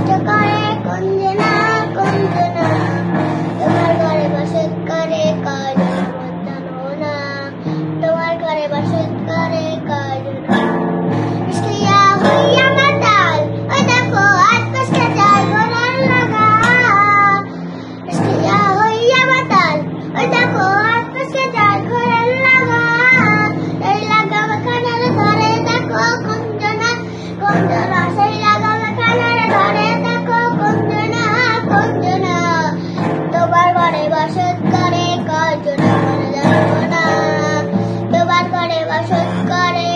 কষ্ট করে কুঞ্জনা কুঞ্জনা, তোমার ঘরে বসত করে কাজল বন্দনা, তোমার ঘরে বসত করে কাজল। ইশকিয়া হইয়া মাতাল, ওই দেখো আতকষ্টে যায় ঘোড়ার লাগা। ইশকিয়া হইয়া মাতাল, ওই দেখো আতকষ্টে যায় ঘোড়ার লাগা। এই লাগাবে খানারে ধরে দেখো কুঞ্জনা কুঞ্জনা, সেই লাগাবে খানারে ধরে দেখো কুঞ্জনা কুঞ্জনা, তোমার ঘরে বসত করে কাজল বন্দনা, তোমার ঘরে বসত করে